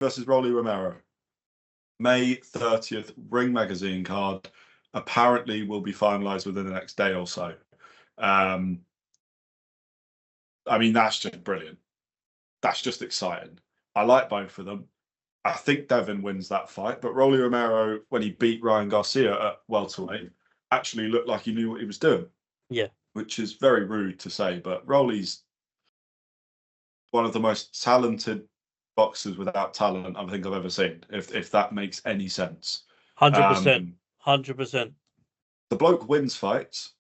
versus Rolly Romero. May 30th, Ring Magazine card. Apparently will be finalised within the next day or so. I mean, that's just brilliant. That's just exciting. I like both of them. I think Devin wins that fight, but Rolly Romero, when he beat Ryan Garcia at welterweight, actually looked like he knew what he was doing. Yeah. Which is very rude to say, but Rolly's one of the most talented boxers without talent I think I've ever seen, if that makes any sense. 100%. 100%. The bloke wins fights.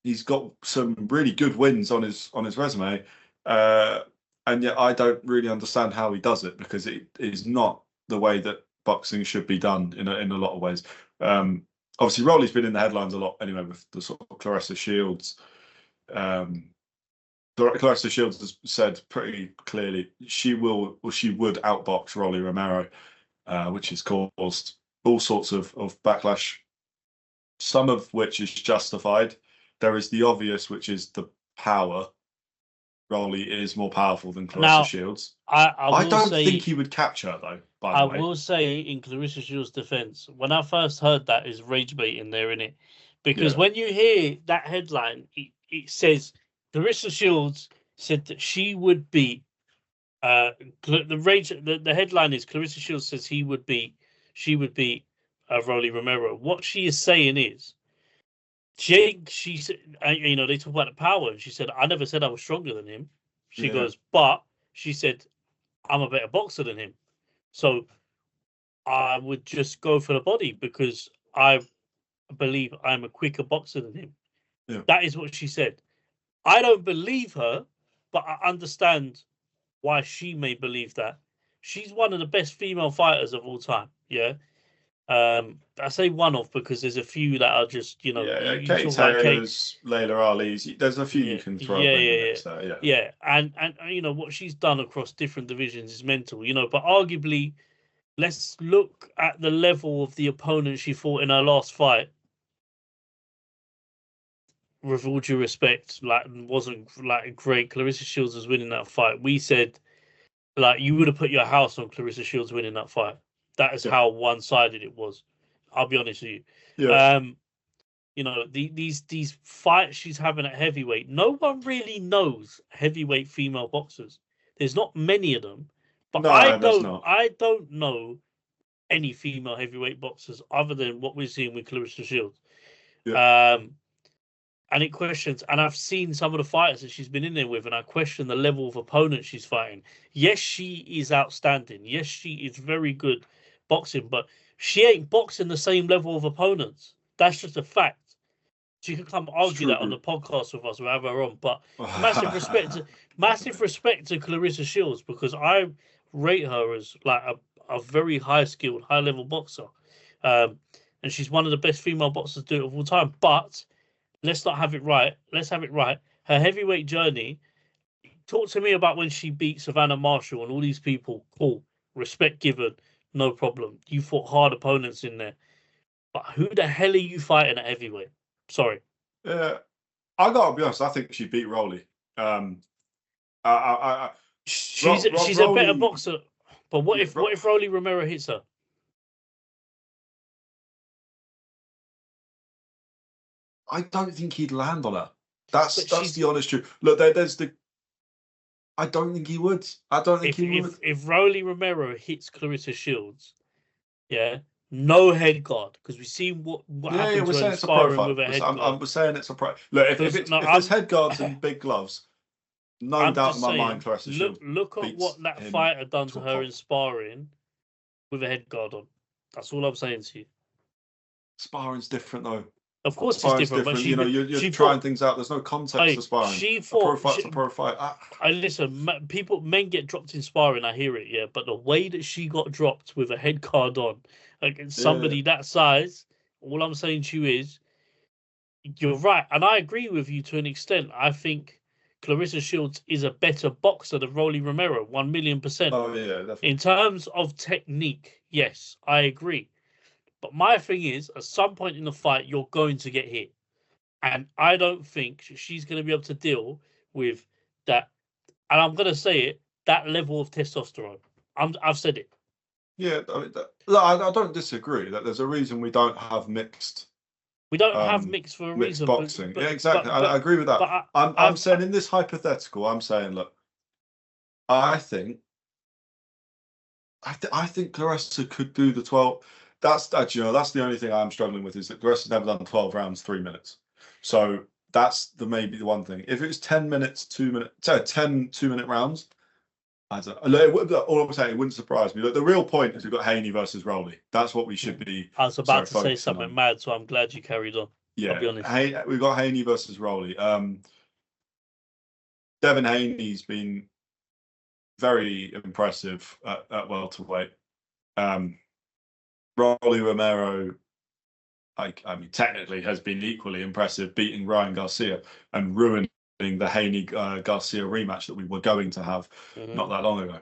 He's got some really good wins on his resume. And yet I don't really understand how he does it, because it is not the way that boxing should be done in a lot of ways. Obviously, Rolly's been in the headlines a lot anyway with the sort of Claressa Shields. Claressa Shields has said pretty clearly she would outbox Rolly Romero, which has caused all sorts of backlash, some of which is justified. There is the obvious, which is the power. Rolly is more powerful than Claressa Shields. I don't think he would catch her, though, by the way. I will say, in Claressa Shields' defense, when I first heard that, is rage baiting there, innit? Because when you hear that headline, it says Claressa Shields said that she would beat. The headline is Claressa Shields says she would beat Rolly Romero. What she is saying is, she said, you know, they talk about the power, and she said, I never said I was stronger than him. She goes, but she said, I'm a better boxer than him. So I would just go for the body because I believe I'm a quicker boxer than him. Yeah. That is what she said. I don't believe her, but I understand why she may believe that. She's one of the best female fighters of all time. Yeah. I say one of because there's a few that are just, you know, Katie Taylor's, Layla Ali's. There's a few you can throw. Yeah. And you know what she's done across different divisions is mental. You know, but arguably, let's look at the level of the opponent she fought in her last fight. With all due respect, wasn't great. Claressa Shields was winning that fight. We said, you would have put your house on Claressa Shields winning that fight. That is how one-sided it was. I'll be honest with you. Yeah. You know, these fights she's having at heavyweight, no one really knows heavyweight female boxers. There's not many of them, but I don't know any female heavyweight boxers other than what we're seeing with Claressa Shields. Yeah. And it questions, and I've seen some of the fighters that she's been in there with, and I question the level of opponent she's fighting. Yes, she is outstanding. Yes, she is very good boxing, but she ain't boxing the same level of opponents. That's just a fact. She can come argue that on the podcast with us, we'll have her on. But massive respect to Claressa Shields, because I rate her as like a very high-skilled, high-level boxer. And she's one of the best female boxers to do it of all time. But let's not have it right. Let's have it right. Her heavyweight journey. Talk to me about when she beat Savannah Marshall and all these people. Cool. Respect given. No problem. You fought hard opponents in there. But who the hell are you fighting at heavyweight? Sorry. I gotta be honest. I think she beat Rolly. She's a better boxer. But what if Rolly Romero hits her? I don't think he'd land on her. That's the honest truth. Look, there's the. I don't think he would. I don't think he would. If Rolly Romero hits Claressa Shields, no head guard, because we've seen what happened to her in sparring with a head guard. We're saying it's a pro. Look, if there's head guards and big gloves, no doubt in my mind, Claressa Shields. Look at what that fighter done to her in sparring with a head guard on. That's all I'm saying to you. Sparring's different though. Of course, it's different. But you're trying things out. There's no context to sparring. She fought. A pro fight. Listen, men get dropped in sparring. I hear it, yeah. But the way that she got dropped with a head guard on against somebody that size, all I'm saying to you is, you're right, and I agree with you to an extent. I think Claressa Shields is a better boxer than Rolly Romero, 1,000,000%. Oh yeah, definitely. In terms of technique, yes, I agree. But my thing is, at some point in the fight, you're going to get hit. And I don't think she's going to be able to deal with that. And I'm going to say it, that level of testosterone. I've said it. Yeah, I mean, look, I don't disagree that there's a reason we don't have mixed. We don't have mixed for a Mixed reason, boxing. Yeah, exactly. I agree with that. But I'm saying in this hypothetical, I'm saying, look, I think Clarissa could do the 12. That's that's the only thing I'm struggling with is that Clarissa's never done 12 rounds, 3 minutes. So that's maybe the one thing. If it was 10 minutes, 2 minute, 10 2-minute rounds, I don't know. All I'm saying, it wouldn't surprise me. Look, the real point is we've got Haney versus Rolly. That's what we should be. I was about to say something on. mad, so I'm glad you carried on. Yeah, I'll be honest. We've got Haney versus Rolly. Devin Haney's been very impressive at welterweight. Rolly Romero, I mean, technically has been equally impressive, beating Ryan Garcia and ruining the Haney Garcia rematch that we were going to have not that long ago.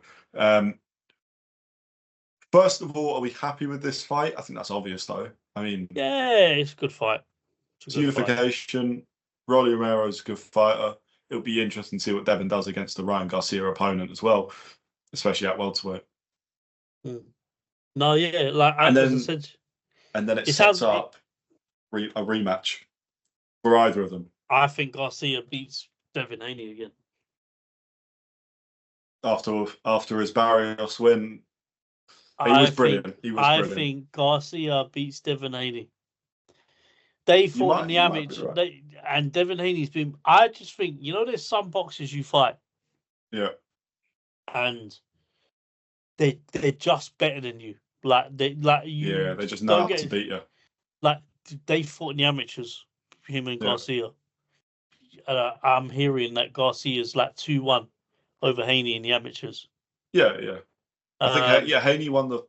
First of all, are we happy with this fight? I think that's obvious, though. I mean, yeah, it's a good fight. It's Unification. Rolly Romero's a good fighter. It'll be interesting to see what Devin does against the Ryan Garcia opponent as well, especially at welterweight. No, yeah, like as I said, and then it sets up a rematch for either of them. I think Garcia beats Devin Haney again After his Barrios win. He was brilliant. I think Garcia beats Devin Haney. They fought in the amateur, right. And Devin Haney's been. I just think there's some boxers you fight, yeah, and they're just better than you. They just know how to beat you. Like they fought in the amateurs, him and Garcia. I'm hearing that Garcia's like 2-1 over Haney in the amateurs. Yeah. I think Haney won the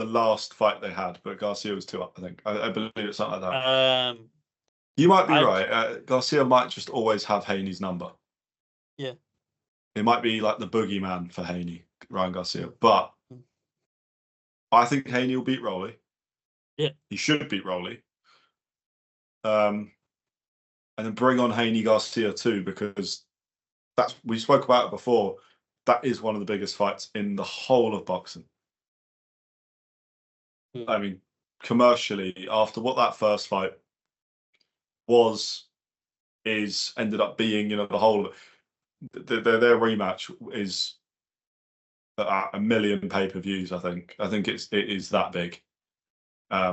last fight they had, but Garcia was 2-up. I think I believe it's something like that. You might be right. Garcia might just always have Haney's number. Yeah, it might be like the boogeyman for Haney, Ryan Garcia, but I think Haney will beat Rolly. Yeah, he should beat Rolly. And then bring on Haney Garcia too, because we spoke about it before. That is one of the biggest fights in the whole of boxing. I mean, commercially, after what that first fight ended up being, the whole of their rematch is 1 million pay-per-views. I think it is that big.